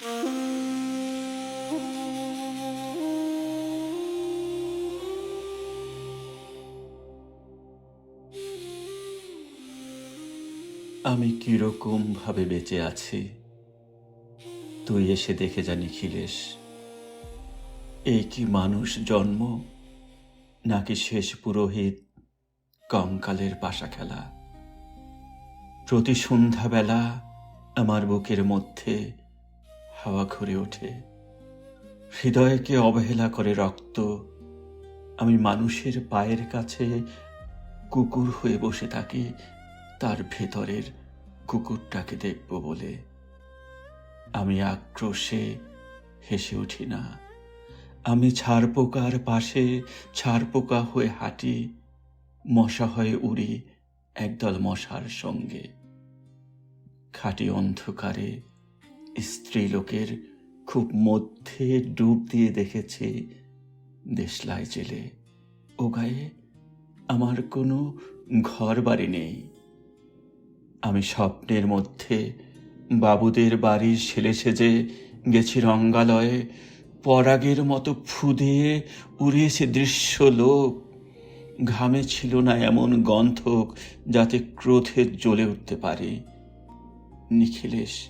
আমি কিরকম ভাবে বেঁচে আছি তুই এসে দেখে যা নিখিলেশ। এই কি মানুষ জন্ম, নাকি শেষ পুরোহিত কঙ্কালের পাশা খেলা? প্রতি সন্ধ্যাবেলা আমার বুকের মধ্যে হাওয়া ঘুরে ওঠে, হৃদয়কে অবহেলা করে রক্ত। আমি মানুষের পায়ের কাছে কুকুর হয়ে বসে থাকি, তার ভেতরের কুকুরটাকে দেখব বলে। আমি আক্রোশে হেসে উঠি না, আমি ছারপোকার পাশে ছারপোকা হয়ে হাঁটি, মশা হয়ে উড়ি একদল মশার সঙ্গে। খাঁটি অন্ধকারে স্ত্রীলোকের খুব মধ্যে ডুব দিয়ে দেখেছি দেশলাই জেলে। ও গায়ে আমার কোনো ঘর বাড়ি নেই। আমি স্বপ্নের মধ্যে বাবুদের বাড়ির ছেলে সেজে গেছি রঙ্গালয়ে, পরাগের মতো ফু দিয়ে উড়িয়েছে দৃশ্য লোক। ঘামে ছিল না এমন গন্ধক যাতে ক্রোধে জ্বলে উঠতে পারি। নিখিলেশ,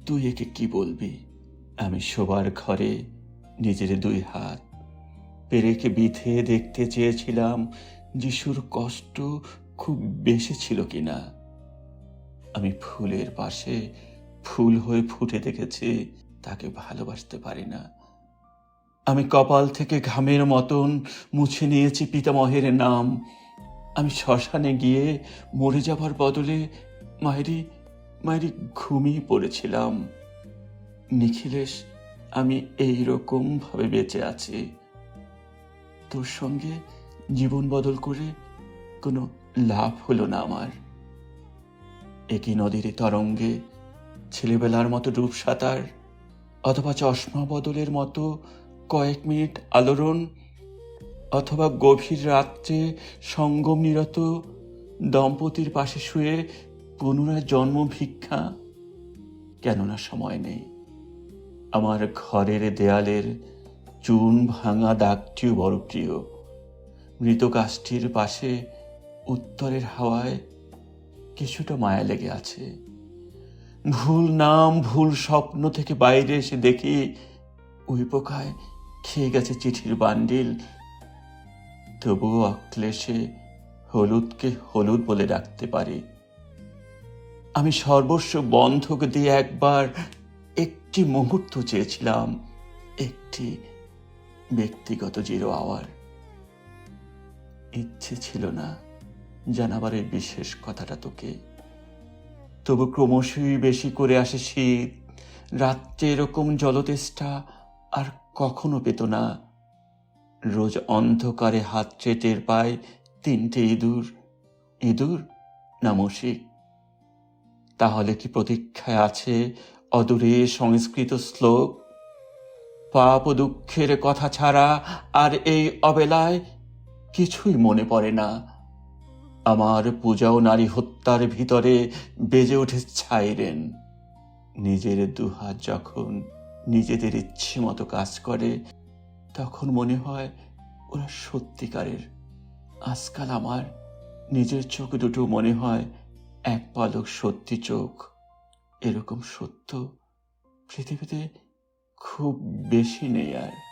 তুই একে কি বলবি? আমি শোবার ঘরে নিজের দুই হাত পেরেকে বিধে দেখতে চেয়েছিলাম যিশুর কষ্ট খুব বেশি ছিল কিনা। আমি ফুলের পাশে ফুল হয়ে ফুটে দেখেছি, তাকে ভালোবাসতে পারি না। আমি কপাল থেকে ঘামের মতন মুছে নিয়েছি পিতামহের নাম। আমি শ্মশানে গিয়ে মরে যাবার বদলে মায়েরি মায়েরি ঘুমিয়ে পড়েছিলাম। নিখিলেশ, আমি এই রকম ভাবে বেঁচে আছি। তোর সঙ্গে জীবন বদল করে কোনো লাভ হলো না আমার। একই নদীর তরঙ্গে ছেলেবেলার মতো ডুব সাঁতার, অথবা চশমা বদলের মতো কয়েক মিনিট আলোড়ন, অথবা গভীর রাত্রে সঙ্গম নিরত দম্পতির পাশে শুয়ে পুনরায় জন্ম ভিক্ষা। কেননা সময় নেই। আমার ঘরের দেয়ালের চুন ভাঙা দাগটিও বড় প্রিয়। মৃত গাছটির পাশে উত্তরের হাওয়ায় কিছুটা মায়া লেগে আছে। ভুল নাম ভুল স্বপ্ন থেকে বাইরে এসে দেখি ওই পোকায় খেয়ে গেছে চিঠির বান্ডিল। তবুও অক্লেশে হলুদকে হলুদ বলে ডাকতে পারি। আমি সর্বস্ব বন্ধক দিয়ে একবার একটি মুহূর্ত চেয়েছিলাম, একটি ব্যক্তিগত জিরো আওয়ার। ইচ্ছে ছিল না জানাবার এই বিশেষ কথাটা তোকে। তবু ক্রমশই বেশি করে আসে শীত। রাত্রে এরকম জলতেষ্টা আর কখনো পেত না। রোজ অন্ধকারে হাত টের পায় তিনটে ইঁদুর। ইঁদুর না মশিক? তাহলে কি প্রতীক্ষায় আছে অদূরে সংস্কৃত শ্লোক? পাপ ও দুঃখের কথা ছাড়া আর এই অবেলায় কিছুই মনে পড়ে না। আমার পূজা ও নারী হত্যার ভিতরে বেজে ওঠে সাইরেন। নিজের দুহাত যখন নিজেদের ইচ্ছে মতো কাজ করে, তখন মনে হয় ওরা সত্যিকারের। আজকাল আমার নিজের চোখ দুটো মনে হয় এক পলক সত্যি চোখ। এরকম সত্য পৃথিবীতে খুব বেশি নেই আর।